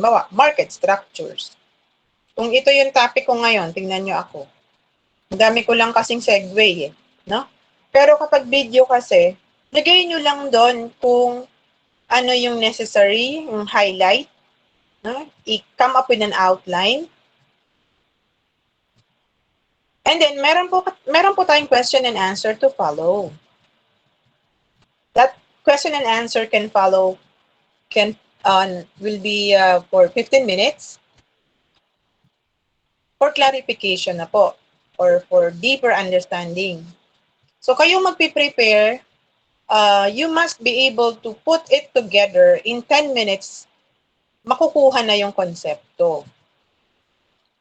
Halimbawa, market structures. Kung ito yung topic ko ngayon, tingnan nyo ako. Ang dami ko lang kasing segue eh, no? Pero kapag video kasi, lagay nyo lang doon kung ano yung necessary, yung highlight, no? I-come up with an outline. And then, meron po tayong question and answer to follow. That question and answer will be for 15 minutes for clarification na po or for deeper understanding. So kayo magpe-prepare, you must be able to put it together in 10 minutes, makukuha na yung konsepto.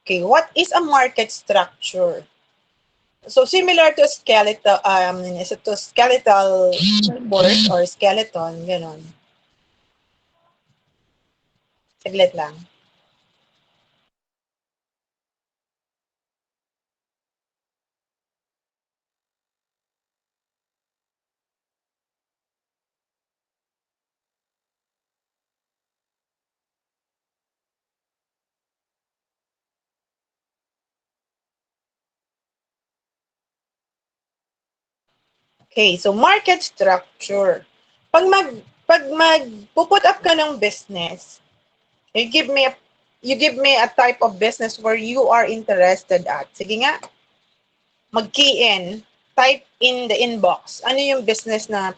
Okay, what is a market structure? So similar to skeletal board or skeleton, ganon. Saglit lang. Okay, so market structure. Pag put up ka ng business, you give me a type of business where you are interested at. Sige nga, mag-key in, type in the inbox. Ano yung business na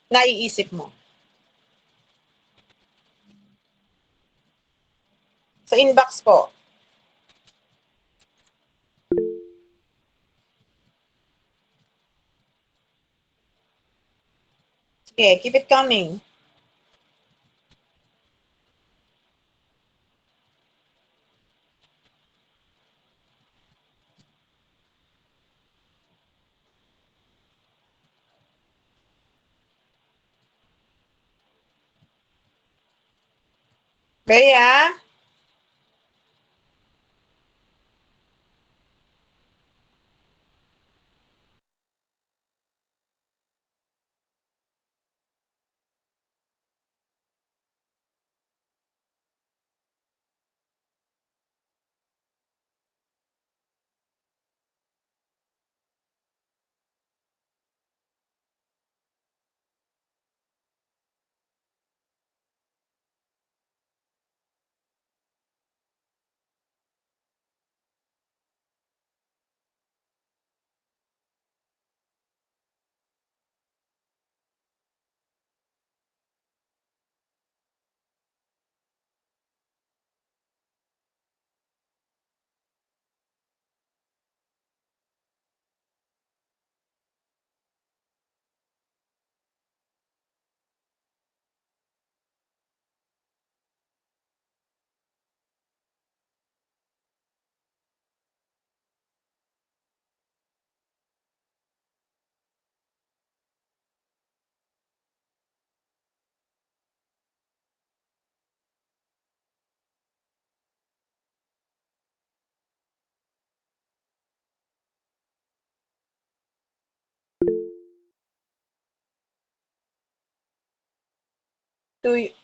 naiisip mo? Sa inbox po. Sige, keep it coming. Bea?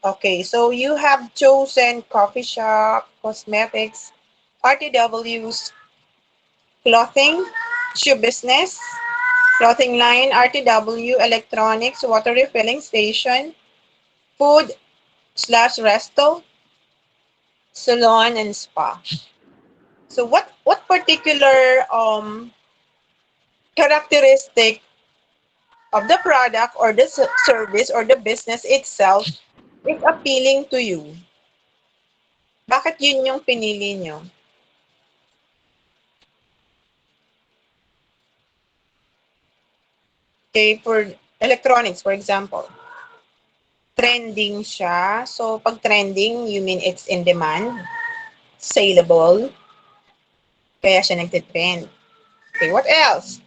Okay, so you have chosen coffee shop, cosmetics, RTWs, clothing, shoe business, clothing line, RTW, electronics, water refilling station, food/resto, salon, and spa. So what particular characteristic of the product or the service or the business itself is appealing to you? Bakit yun yung pinili nyo? Okay, for electronics, for example. Trending siya. So, pag trending, you mean it's in demand, saleable, kaya siya nagtitrend. Okay, what else?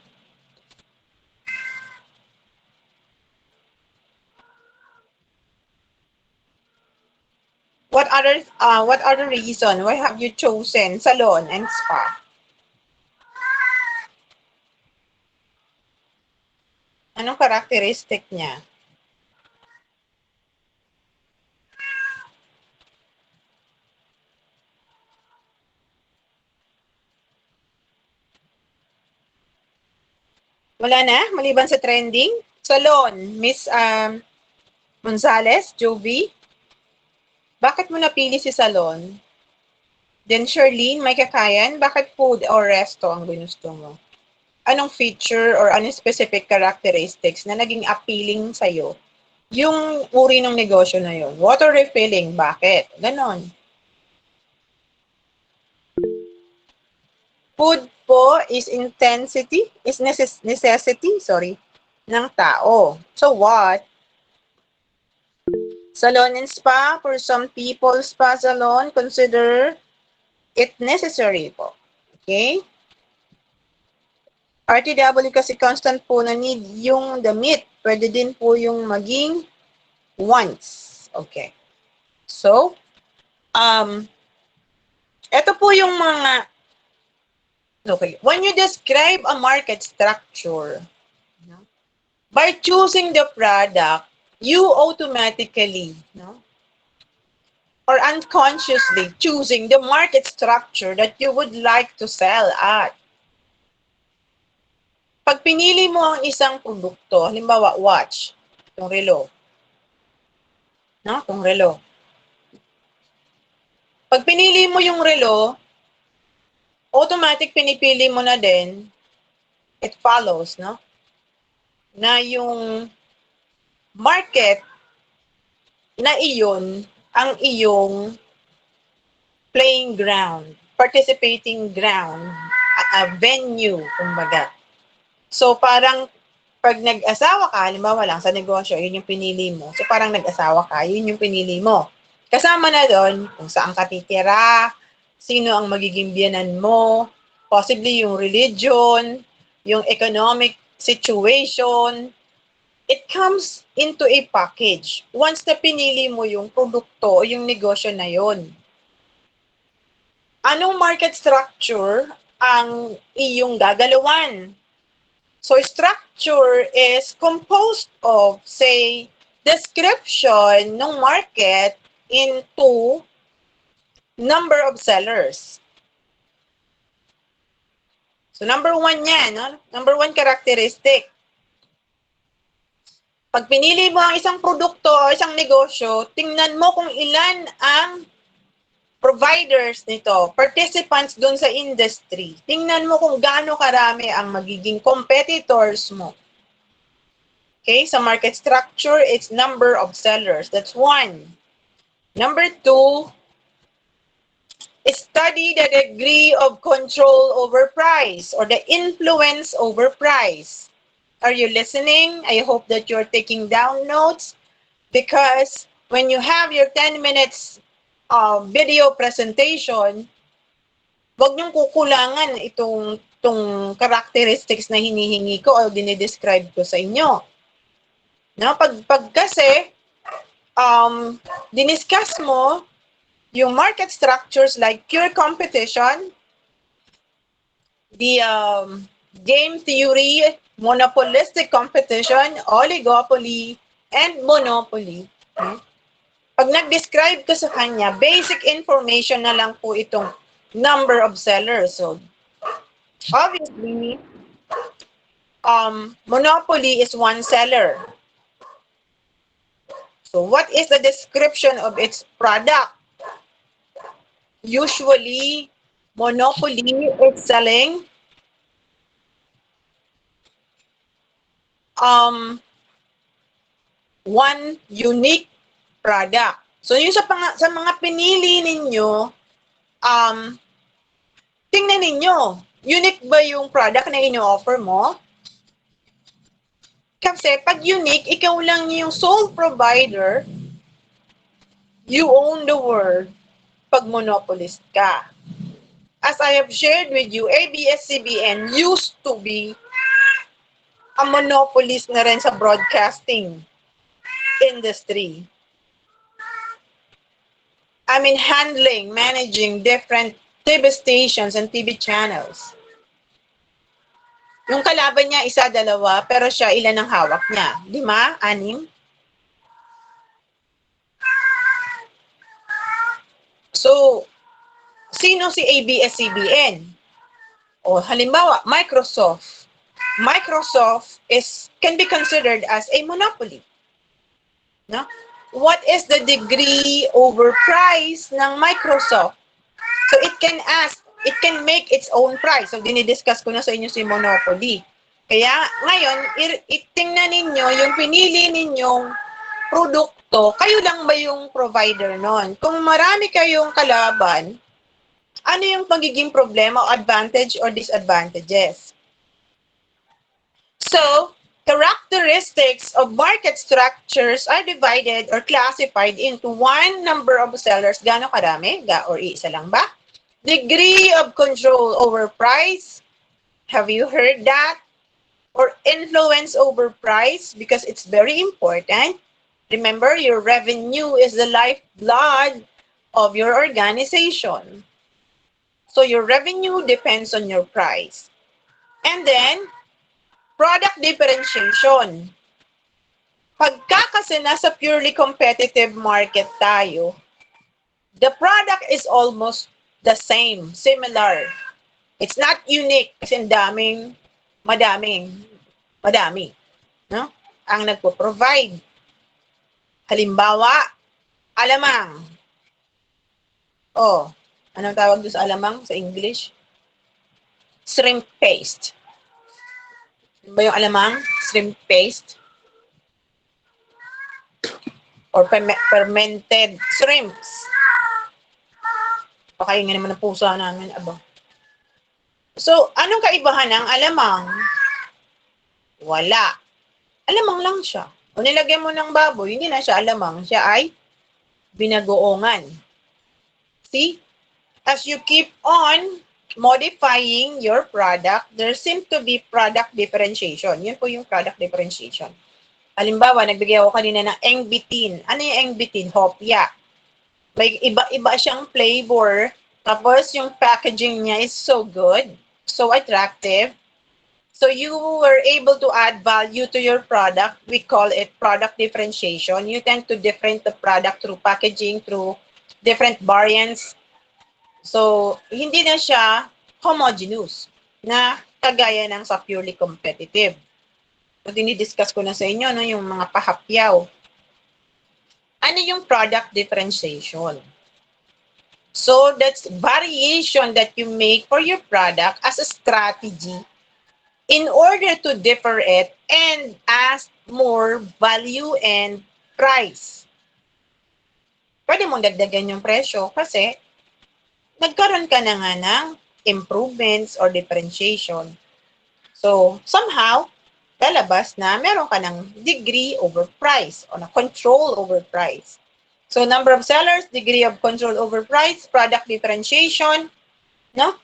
What other reason? Why have you chosen salon and spa? Anong characteristic niya? Wala na? Maliban sa trending? Salon, Miss Gonzales, Jovi? Bakit mo napili si Salon? Then Charlene, may kakayan, bakit food or resto ang ginusto mo? Anong feature or anong specific characteristics na naging appealing sa'yo? Yung uri ng negosyo na yun. Water refilling, bakit? Ganon. Food po is necessity, ng tao. So what? Salon and spa, for some people, spa salon, consider it necessary po. Okay? RTW kasi constant po na need yung damit. Pwede din po yung maging wants. Okay. So, ito po yung mga, okay. When you describe a market structure, by choosing the product, you automatically, or unconsciously choosing the market structure that you would like to sell at. Pag pinili mo ang isang produkto, halimbawa watch, itong relo. Itong relo. Pag pinili mo yung relo, automatic pinipili mo na din, it follows, na yung market na iyon ang iyong playing ground, participating ground, a venue, kumbaga. So, parang pag nag-asawa ka, halimbawa lang sa negosyo, yun yung pinili mo. So, parang nag-asawa ka, yun yung pinili mo. Kasama na doon kung saan ka titira, sino ang magiging biyanan mo, possibly yung religion, yung economic situation. It comes into a package once na pinili mo yung produkto o yung negosyo na yon. Anong market structure ang iyong gagalawan? So structure is composed of, say, description ng market into number of sellers. So number one yan, number one characteristic. Pag pinili mo ang isang produkto o isang negosyo, tingnan mo kung ilan ang providers nito, participants doon sa industry. Tingnan mo kung gaano karami ang magiging competitors mo. Okay, sa market structure, it's number of sellers. That's one. Number two, study the degree of control over price or the influence over price. Are you listening? I hope that you're taking down notes because when you have your 10 minutes video presentation, wag niyong kukulangan itong characteristics na hinihingi ko o dinidescribe ko sa inyo. Pag kasi diniscuss mo yung market structures like pure competition, the game theory, monopolistic competition, oligopoly, and monopoly. Pag nag-describe ko sa kanya, basic information na lang po itong number of sellers. So, obviously, monopoly is one seller. So, what is the description of its product? Usually, monopoly is selling one unique product. So, yung sa mga pinili ninyo, tingnan ninyo, unique ba yung product na ino-offer mo? Kasi pag unique, ikaw lang yung sole provider, you own the world pag monopolist ka. As I have shared with you, ABS-CBN used to be a monopolist na rin sa broadcasting industry. I mean, handling, managing different TV stations and TV channels. Yung kalaban niya, isa, dalawa, pero siya, ilan ang hawak niya? 5? 6? So, sino si ABS-CBN? O halimbawa, Microsoft. Microsoft can be considered as a monopoly. No? What is the degree over price ng Microsoft? So it can make its own price. So dinidiscuss ko na sa inyo si monopoly. Kaya ngayon, itingnan ninyo yung pinili ninyong produkto, kayo lang ba yung provider nun? Kung marami kayong kalaban, ano yung pagiging problema o advantage or disadvantages? So, characteristics of market structures are divided or classified into one number of sellers. Gaano karami? Or isa lang ba? Degree of control over price. Have you heard that? Or influence over price, because it's very important. Remember, your revenue is the lifeblood of your organization. So your revenue depends on your price. And then, product differentiation. Pagka kasi nasa purely competitive market tayo, the product is almost the same, similar. It's not unique kasi madami, no? Ang nagpo-provide. Halimbawa, alamang. Oh, anong tawag doon sa alamang sa English? Shrimp paste. Ano ba yung alamang? Shrimp paste? Or fermented shrimps. Pakain nga naman ng pusa namin. Aba. So, anong kaibahan ng alamang? Wala. Alamang lang siya. Kung nilagyan mo ng baboy, hindi na siya alamang. Siya ay binagoongan. See? As you keep on modifying your product, there seems to be product differentiation. Yun po yung product differentiation. Halimbawa, nagbigay ako kanina ng engbitin. Ano yung engbitin? Hopya. May iba-iba siyang flavor. Tapos yung packaging niya is so good, so attractive. So you were able to add value to your product. We call it product differentiation. You tend to different the product through packaging, through different variants. So hindi na siya homogeneous na kagaya ng sa purely competitive. So dinidiscuss ko na sa inyo no, yung mga pahapyaw. Ano yung product differentiation? So that's variation that you make for your product as a strategy in order to differ it and ask more value and price. Pwede mong dagdagan yung presyo kasi nagkaroon ka na nga ng improvements or differentiation. So somehow, lalabas na meron ka ng degree over price or na control over price. So number of sellers, degree of control over price, product differentiation, no?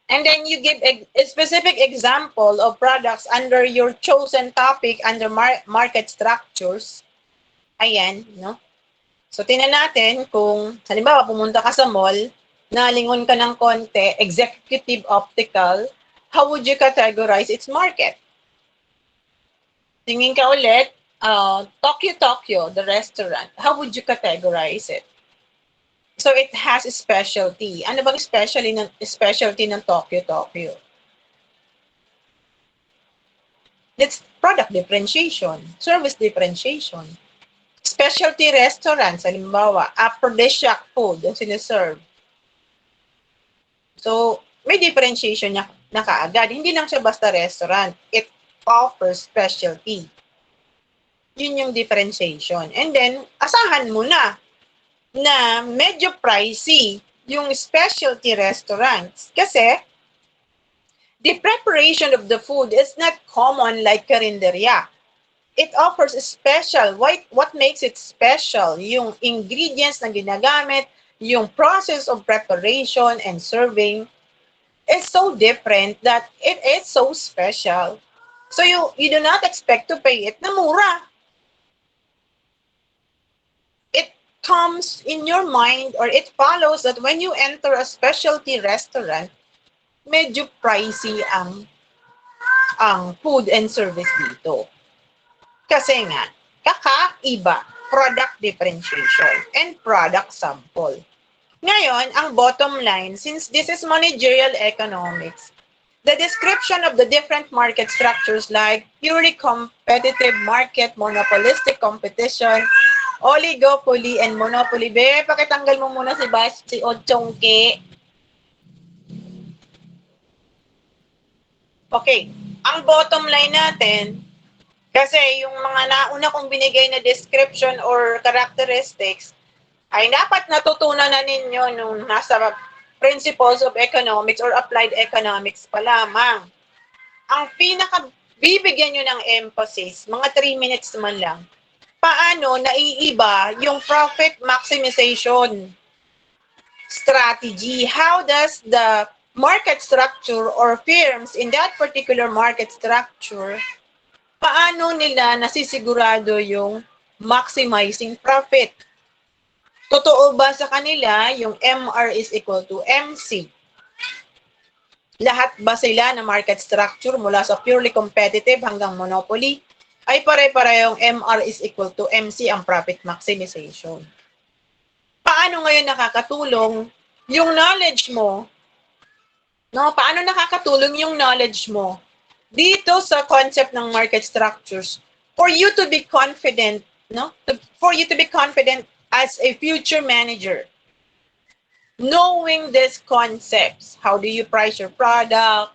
And then you give a specific example of products under your chosen topic under market structures. Ayan, no? So tingnan natin kung halimbawa pumunta ka sa mall, nalingon ka ng konti, executive optical, how would you categorize its market? Tingin ka ulit, Tokyo, the restaurant, how would you categorize it? So it has a specialty. Ano bang specialty ng Tokyo? It's product differentiation, service differentiation. Specialty restaurants, halimbawa, aphrodisiac food ang siniserve. So, may differentiation na kaagad. Hindi lang siya basta restaurant. It offers specialty. Yun yung differentiation. And then, asahan mo na medyo pricey yung specialty restaurants. Kasi, the preparation of the food is not common like karinderya. It offers a special. What makes it special? Yung ingredients na ginagamit, yung process of preparation and serving is so different that it is so special. So you do not expect to pay it na mura. It comes in your mind or it follows that when you enter a specialty restaurant, medyo pricey ang food and service dito. Kasi nga, kakaiba, product differentiation and product sample. Ngayon, ang bottom line, since this is managerial economics, The description of the different market structures like purely competitive market, monopolistic competition, oligopoly, and monopoly. Be, pakitanggal mo muna si Ochongke. Okay. Ang bottom line natin, kasi yung mga nauna kong binigay na description or characteristics, ay dapat natutunan na ninyo nung nasa principles of economics or applied economics pa lamang. Ang pinaka bibigyan nyo ng emphasis, mga 3 minutes man lang, paano naiiba yung profit maximization strategy? How does the market structure or firms in that particular market structure, paano nila nasisigurado yung maximizing profit? Totoo ba sa kanila yung MR is equal to MC? Lahat ba sila na market structure mula sa purely competitive hanggang monopoly ay pare-parehong MR is equal to MC ang profit maximization? Paano ngayon nakakatulong yung knowledge mo? No, paano nakakatulong yung knowledge mo dito sa concept ng market structures for you to be confident, no? For you to be confident as a future manager. Knowing these concepts, how do you price your product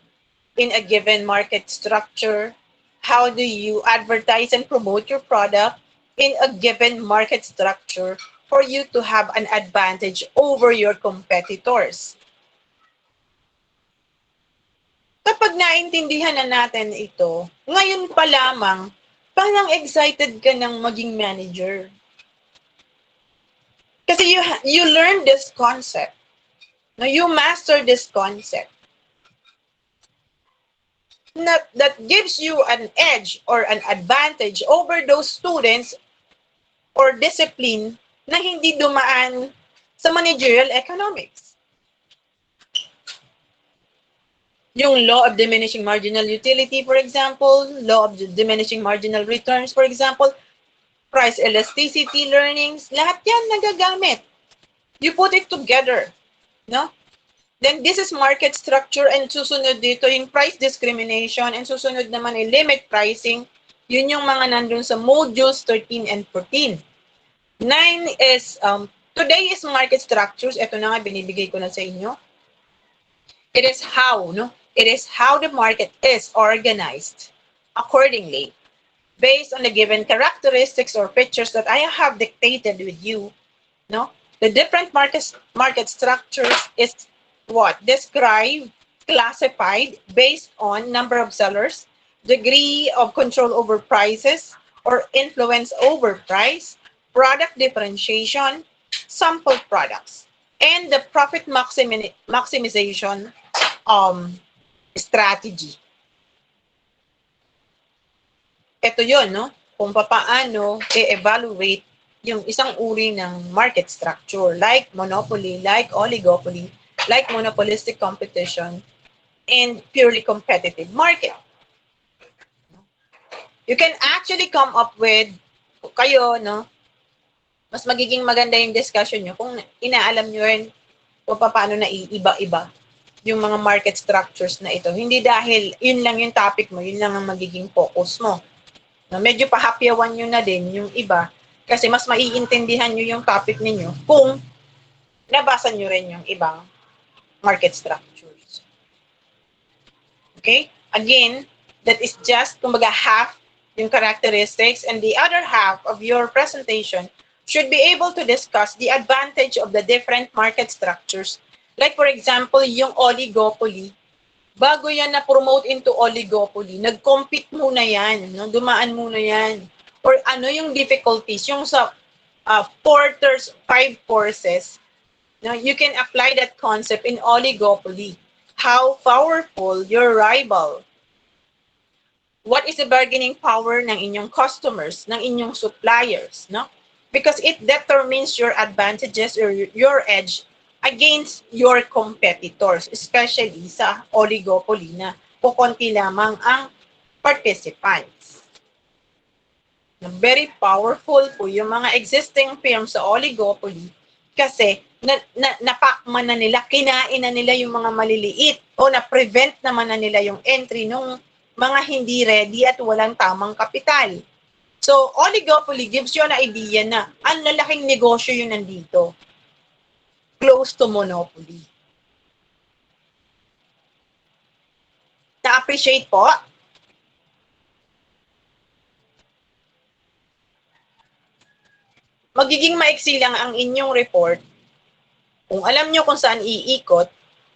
in a given market structure? How do you advertise and promote your product in a given market structure for you to have an advantage over your competitors? Kapag naintindihan na natin ito, ngayon pa lamang, parang excited ka ng maging manager. Kasi you learn this concept. No, you master this concept. That gives you an edge or an advantage over those students or discipline na hindi dumaan sa managerial economics. Yung law of diminishing marginal utility, for example, law of diminishing marginal returns, for example, price elasticity learnings, lahat yan nagagamit. You put it together, no? Then this is market structure and susunod dito yung price discrimination and susunod naman yung limit pricing. Yun yung mga nandun sa modules 13 and 14. 9 is, today is market structures. Ito na nga, binibigay ko na sa inyo. It is how, no? It is how the market is organized accordingly based on the given characteristics or features that I have dictated with you, no? The different market structures is what? Described, classified based on number of sellers, degree of control over prices or influence over price, product differentiation, sample products, and the profit maximization strategy. Ito yon, no? Kung paano i-evaluate yung isang uri ng market structure like monopoly, like oligopoly, like monopolistic competition, and purely competitive market. You can actually come up with, kayo, no? Mas magiging maganda yung discussion nyo kung inaalam nyo rin kung paano na iiba-iba yung mga market structures na ito. Hindi dahil yun lang yung topic mo, yun lang ang magiging focus mo. No, medyo pahapyawan nyo na din yung iba kasi mas maiintindihan nyo yung topic ninyo kung nabasa nyo rin yung ibang market structures. Okay? Again, that is just, kumbaga, half yung characteristics and the other half of your presentation should be able to discuss the advantage of the different market structures. Like, for example, yung oligopoly. Bago yan na-promote into oligopoly, nag-compete muna yan, no? Dumaan muna yan. Or ano yung difficulties, yung sa 5 forces, no? You can apply that concept in oligopoly. How powerful your rival. What is the bargaining power ng inyong customers, ng inyong suppliers, no? Because it determines your advantages or your edge against your competitors, especially sa oligopoly na kukunti lamang ang participants. Very powerful po yung mga existing firms sa oligopoly Kasi napakman na nila, kinain na nila yung mga maliliit o na-prevent naman na nila yung entry ng mga hindi ready at walang tamang kapital. So, oligopoly gives you an idea na ang lalaking negosyo yun nandito. Close to monopoly. Na-appreciate po? Magiging maiksi lang ang inyong report kung alam nyo kung saan iikot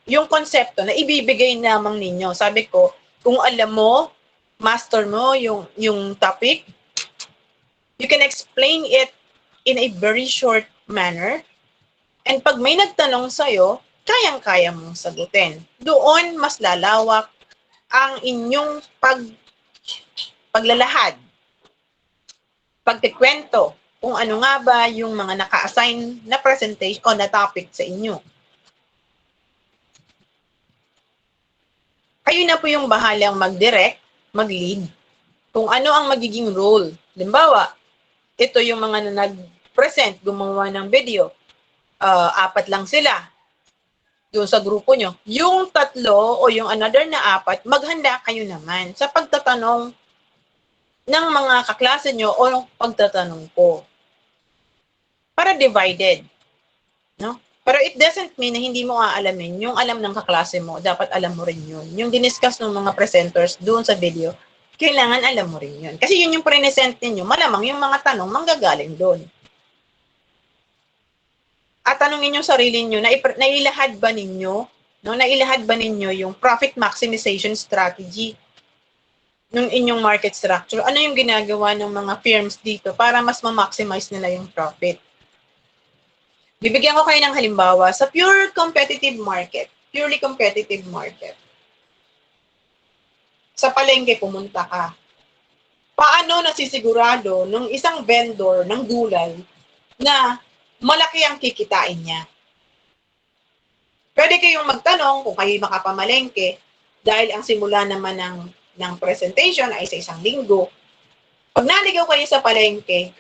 yung konsepto na ibibigay namang ninyo. Sabi ko, kung alam mo, master mo yung topic, you can explain it in a very short manner. And pag may nagtanong sa'yo, kayang-kaya mong sagutin. Doon mas lalawak ang inyong paglalahad, pagkikwento, kung ano nga ba yung mga naka-assign na presentation o na topic sa inyo. Kayo na po yung bahalang mag-direct, mag-lead, kung ano ang magiging role. Halimbawa, ito yung mga na nag-present, gumawa ng video. 4 lang sila doon sa grupo nyo. Yung 3 o yung another na 4, maghanda kayo naman sa pagtatanong ng mga kaklase nyo o pagtatanong ko. Para divided. No? Pero it doesn't mean na hindi mo aalamin yung alam ng kaklase mo. Dapat alam mo rin yun. Yung diniscuss ng mga presenters doon sa video, kailangan alam mo rin yun. Kasi yun yung present ninyo. Malamang yung mga tanong manggagaling doon. At tanongin yung sarili nyo, nailahad ba ninyo? No? Nailahad ba ninyo yung profit maximization strategy ng inyong market structure? Ano yung ginagawa ng mga firms dito para mas ma-maximize nila yung profit? Bibigyan ko kayo ng halimbawa sa purely competitive market. Sa palengke pumunta ka. Paano nasisigurado ng isang vendor ng gulay na malaki ang kikitain niya? Pwede kayong magtanong kung kayo makapamalengke dahil ang simula naman ng presentation ay sa isang linggo. Pag naligaw kayo sa palengke,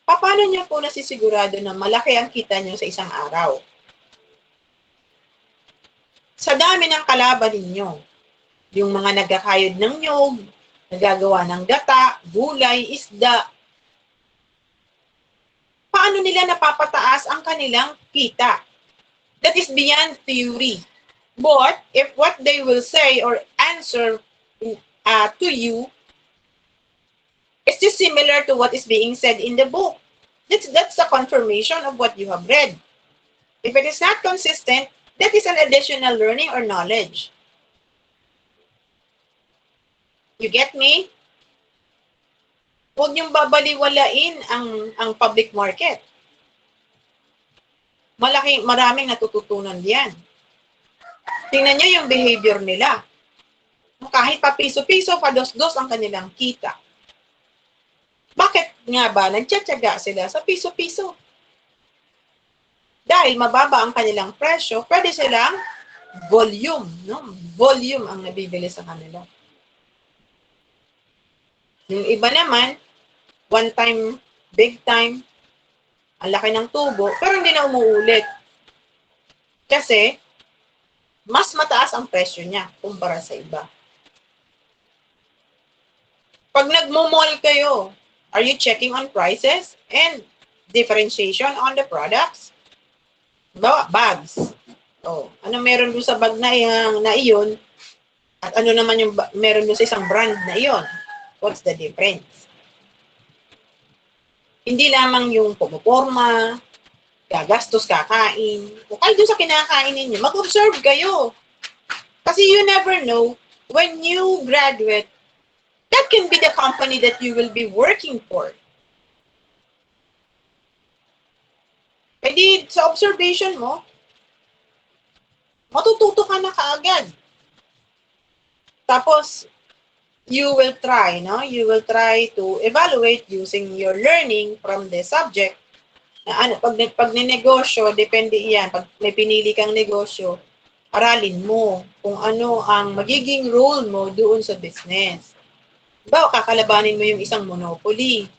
paano niyo po nasisigurado na malaki ang kita niyo sa isang araw? Sa dami ng kalaban ninyo, yung mga nagkakayod ng nyog, nagagawa ng gata, gulay, isda, paano nila napapataas ang kanilang kita? That is beyond theory. But if what they will say or answer to you is just similar to what is being said in the book, that's a confirmation of what you have read. If it is not consistent, that is an additional learning or knowledge. You get me? Huwag niyong babaliwalain ang public market. Maraming natututunan diyan. Tingnan niyo yung behavior nila. Kahit pa piso-piso, pados-dos ang kanilang kita. Bakit nga ba nagtsatsaga sila sa piso-piso? Dahil mababa ang kanilang presyo, pwede silang volume, no? Volume ang nabibili sa kanila. Yung iba naman, one time, big time, ang laki ng tubo, pero hindi na umuulit. Kasi, mas mataas ang presyo niya kumpara sa iba. Pag nagmo-mall kayo, are you checking on prices and differentiation on the products? Bags. Ano meron doon sa bag na iyon? At ano naman yung meron doon sa isang brand na iyon? What's the difference? Hindi lamang yung pumuporma, gagastos, kakain. O kahit doon sa kinakain ninyo, mag-observe kayo. Kasi you never know, when you graduate, that can be the company that you will be working for. Pwede sa observation mo, matututo ka na kaagad. Tapos, you will try to evaluate using your learning from the subject. Pag ninegosyo, depende iyan. Pag may pinili kang negosyo, aralin mo kung ano ang magiging role mo doon sa business. Kakalabanin mo yung isang monopoly.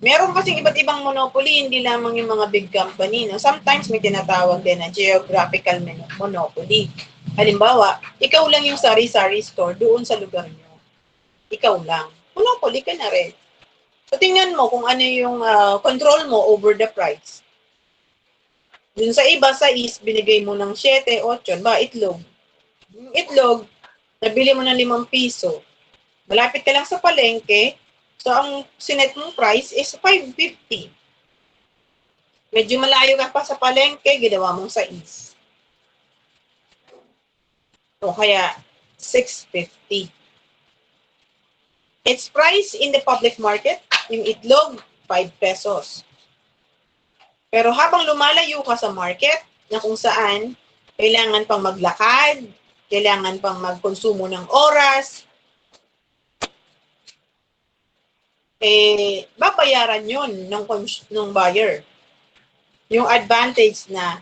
Meron kasing iba't ibang monopoly, hindi lamang yung mga big company. No? Sometimes may tinatawag din na geographical monopoly. Halimbawa, ikaw lang yung sari-sari store doon sa lugar nyo. Ikaw lang. Monopoly ka na rin. So, tingnan mo kung ano yung control mo over the price. Dun sa iba, sa is, binigay mo ng 7, 8, ba, itlog. Yung itlog, nabili mo ng 5 piso. Malapit ka lang sa palengke, so ang sinet mong price is 5.50. Medyo malayo ka pa sa palengke, ginawa mong 6. O kaya 6.50. It's priced in the public market, yung itlog, 5 pesos. Pero habang lumalayo ka sa market, na kung saan kailangan pang maglakad, kailangan pang magkonsumo ng oras, babayaran yun ng buyer. Yung advantage na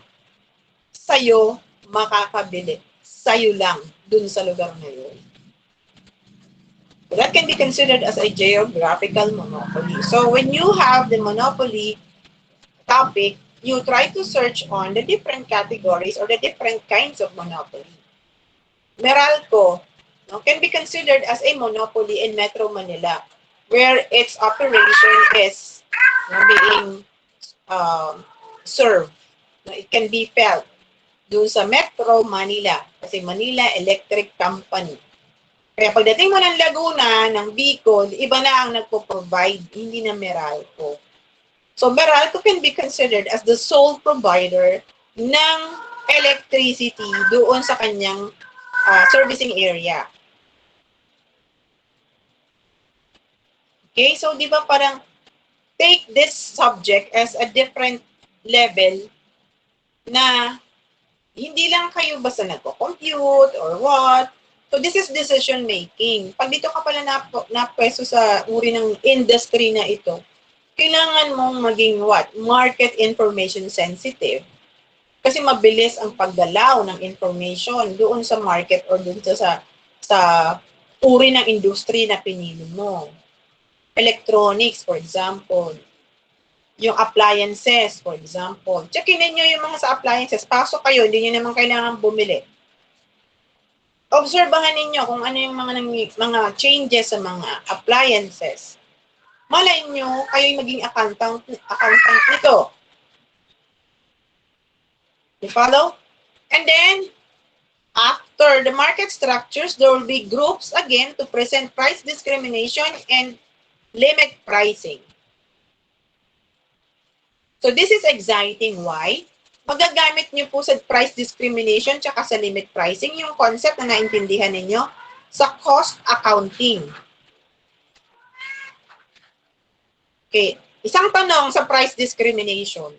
sa'yo makakabili. Sa'yo lang, dun sa lugar na yun. So that can be considered as a geographical monopoly. So when you have the monopoly topic, you try to search on the different categories or the different kinds of monopoly. Meralco can be considered as a monopoly in Metro Manila, where its operation is being served. It can be felt doon sa Metro Manila, kasi Manila Electric Company. Kaya pagdating mo ng Laguna, ng Bicol, iba na ang nagpo-provide, hindi na Meralco. So Meralco can be considered as the sole provider ng electricity doon sa kanyang servicing area. Okay, so di ba parang take this subject as a different level na hindi lang kayo basta nagko-compute or what. So this is decision making. Pag dito ka pala napwesto sa uri ng industry na ito, kailangan mong maging what? Market information sensitive. Kasi mabilis ang paggalaw ng information doon sa market or doon sa uri ng industry na pinili mo. Electronics, for example. Yung appliances, for example. Checkin ninyo yung mga sa appliances. Pasok kayo, hindi nyo naman kailangan bumili. Obserbahan ninyo kung ano yung mga changes sa mga appliances. Malay nyo, kayo'y maging accountant nito. You follow? And then, after the market structures, there will be groups again to present price discrimination and limit pricing. So this is exciting. Why? Magagamit nyo po sa price discrimination tsaka sa limit pricing yung concept na naintindihan ninyo sa cost accounting. Okay. Isang tanong sa price discrimination.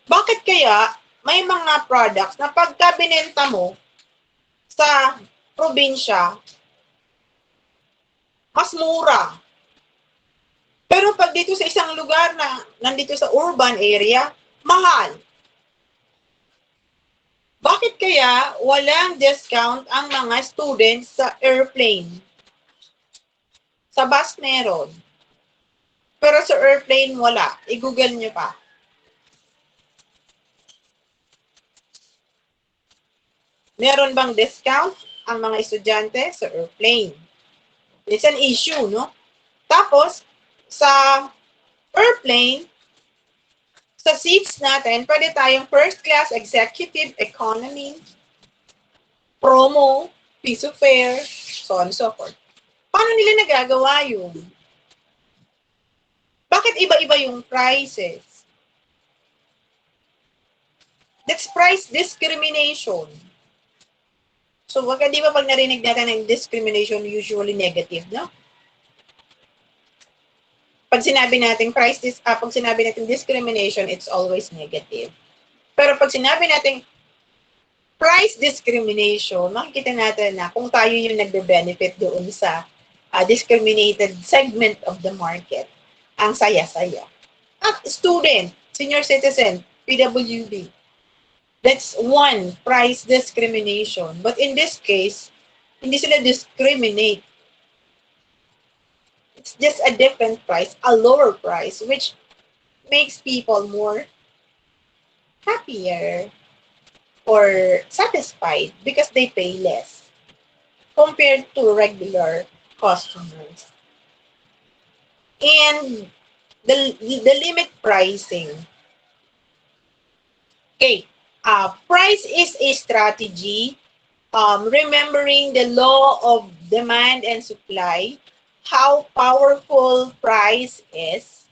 Bakit kaya may mga products na pagka binenta mo sa probinsya, mas mura? Pero pag dito sa isang lugar na nandito sa urban area, mahal. Bakit kaya walang discount ang mga students sa airplane? Sa bus meron. Pero sa airplane wala. I-google nyo pa. Meron bang discount ang mga estudyante sa airplane? It's an issue, no? Tapos, sa airplane, sa seats natin, pwede tayong first class, executive, economy, promo, piso fare, so on and so forth. Paano nila nagagawa yun? Bakit iba-iba yung prices? That's price discrimination. So, di ba pag narinig natin ng discrimination, usually negative, no? Pag sinabi natin pag sinabi natin discrimination, it's always negative. Pero pag sinabi natin price discrimination, makikita natin na kung tayo yung nagbe-benefit doon sa discriminated segment of the market, ang saya-saya. At student, senior citizen, PWD, that's one, price discrimination. But in this case, hindi sila discriminate. It's just a different price, a lower price, which makes people more happier or satisfied because they pay less compared to regular customers. And the limit pricing. Okay, price is a strategy. Remembering the law of demand and supply, how powerful price is,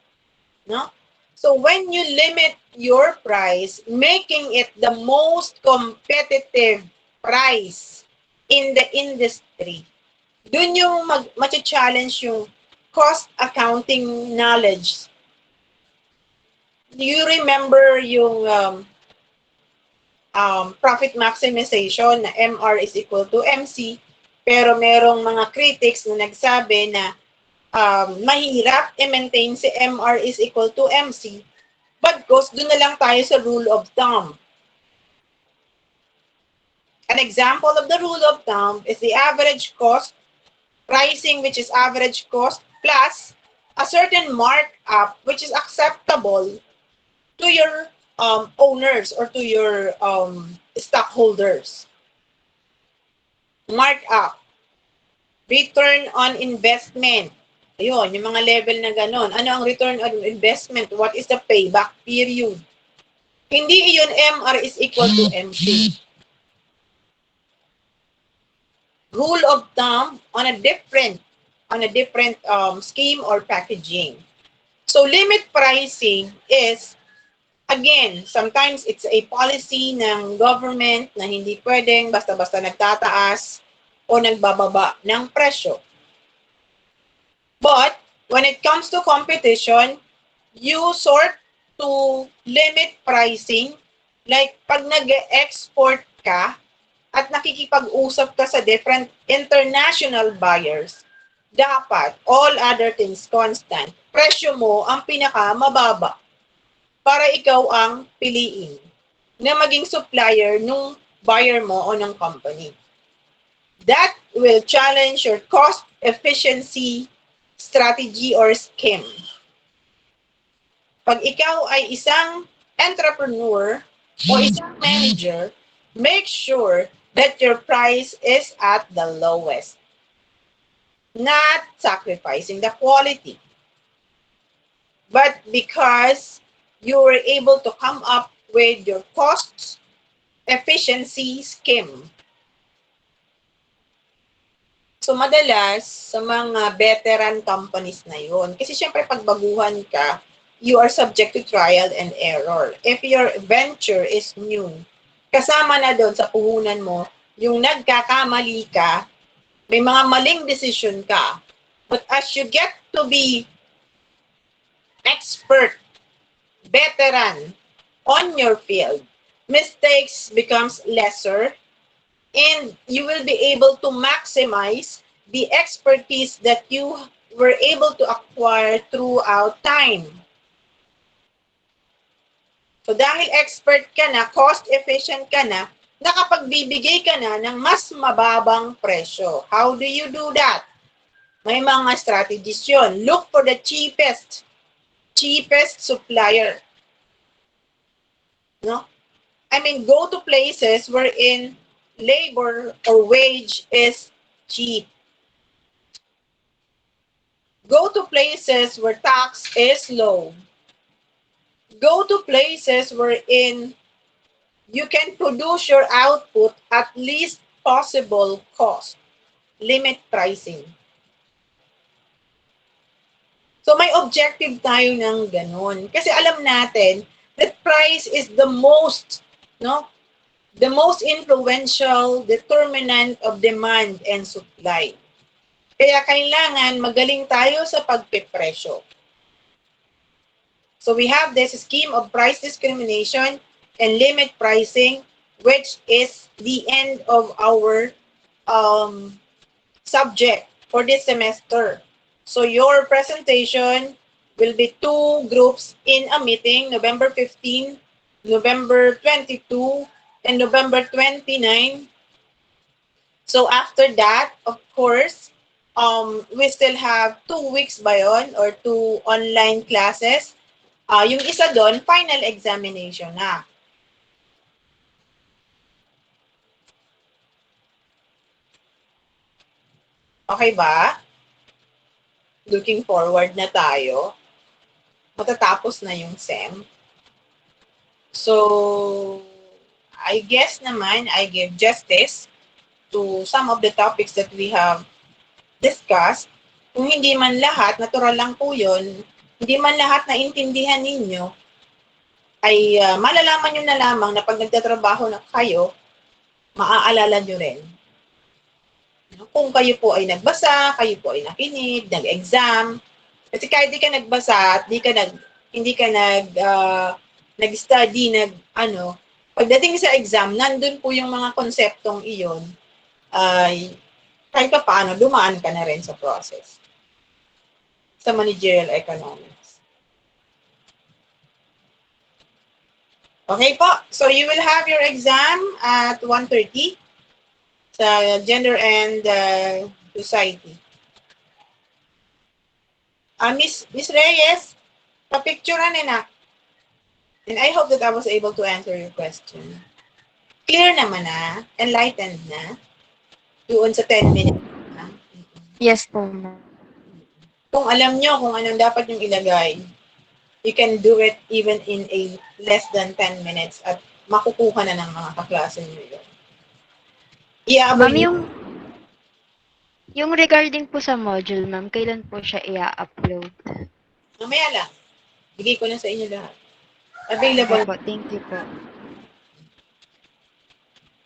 no? So when you limit your price, making it the most competitive price in the industry, dun yung challenge yung cost accounting knowledge. Do you remember yung profit maximization na MR is equal to MC, pero merong mga critics na nagsabi na mahirap i-maintain si MR is equal to MC, but goes doon na lang tayo sa rule of thumb. An example of the rule of thumb is the average cost pricing, which is average cost plus a certain markup which is acceptable to your owners or to your stockholders. Markup, return on investment. Ayun, yung mga level na ganon. Ano ang return on investment? What is the payback period? Hindi yun MR is equal to MC. Rule of thumb on a different scheme or packaging. So limit pricing is, again, sometimes it's a policy ng government na hindi pwedeng basta-basta nagtataas o nagbababa ng presyo. But when it comes to competition, you sort to limit pricing. Like pag nag-export ka at nakikipag-usap ka sa different international buyers, dapat, all other things constant, presyo mo ang pinaka-mababa para ikaw ang piliin na maging supplier nung buyer mo o ng company. That will challenge your cost efficiency strategy or scheme. Pag ikaw ay isang entrepreneur o isang manager, make sure that your price is at the lowest, not sacrificing the quality. But because you were able to come up with your cost efficiency scheme. So madalas sa mga veteran companies na yun, kasi syempre pag baguhan ka, you are subject to trial and error. If your venture is new, kasama na doon sa puhunan mo, yung nagkakamali ka, may mga maling decision ka. But as you get to be expert, veteran on your field, mistakes becomes lesser and you will be able to maximize the expertise that you were able to acquire throughout time. So dahil expert ka na, cost efficient ka na, nakapagbibigay ka na ng mas mababang presyo. How do you do that? May mga strategies yun. Look for the cheapest supplier. No? I mean, go to places wherein labor or wage is cheap. Go to places where tax is low. Go to places wherein you can produce your output at least possible cost. Limit pricing. So may objective tayo ng ganun. Kasi alam natin that price is the most influential determinant of demand and supply. Kaya kailangan magaling tayo sa pagpipresyo. So we have this scheme of price discrimination and limit pricing, which is the end of our subject for this semester. So your presentation will be 2 groups in a meeting, November 15, November 22, and November 29. So after that, of course, we still have 2 weeks ba yun or 2 online classes. Yung isa doon, final examination na. Okay ba? Looking forward na tayo. Matatapos na yung SEM. So, I guess naman, I give justice to some of the topics that we have discussed. Kung hindi man lahat, natural lang po yun, hindi man lahat na intindihan ninyo, ay malalaman nyo na lamang na pag nagtatrabaho na kayo, maaalala nyo rin. Kung kayo po ay nagbasa, kayo po ay nakinig, nag-exam, kasi kahit di ka nagbasa at hindi ka nag-study, pagdating sa exam, nandun po yung mga konseptong iyon, ay kahit pa paano, dumaan ka na rin sa process. Sa managerial economics. Okay po, so you will have your exam at 1:30 sa Gender and Society. Miss Reyes, pa-picturean na. And I hope that I was able to answer your question. Clear naman na, enlightened na, doon sa 10 minutes na. Yes po, ma'am. Kung alam nyo kung anong dapat yung ilagay, you can do it even in a less than 10 minutes at makukuha na ng mga kaklase nyo yun. Ma'am, I-avoid yung regarding po sa module, ma'am, kailan po siya i-upload? mamaya lang. Bigay ko na sa inyo lahat. Okay Available. po, thank you po.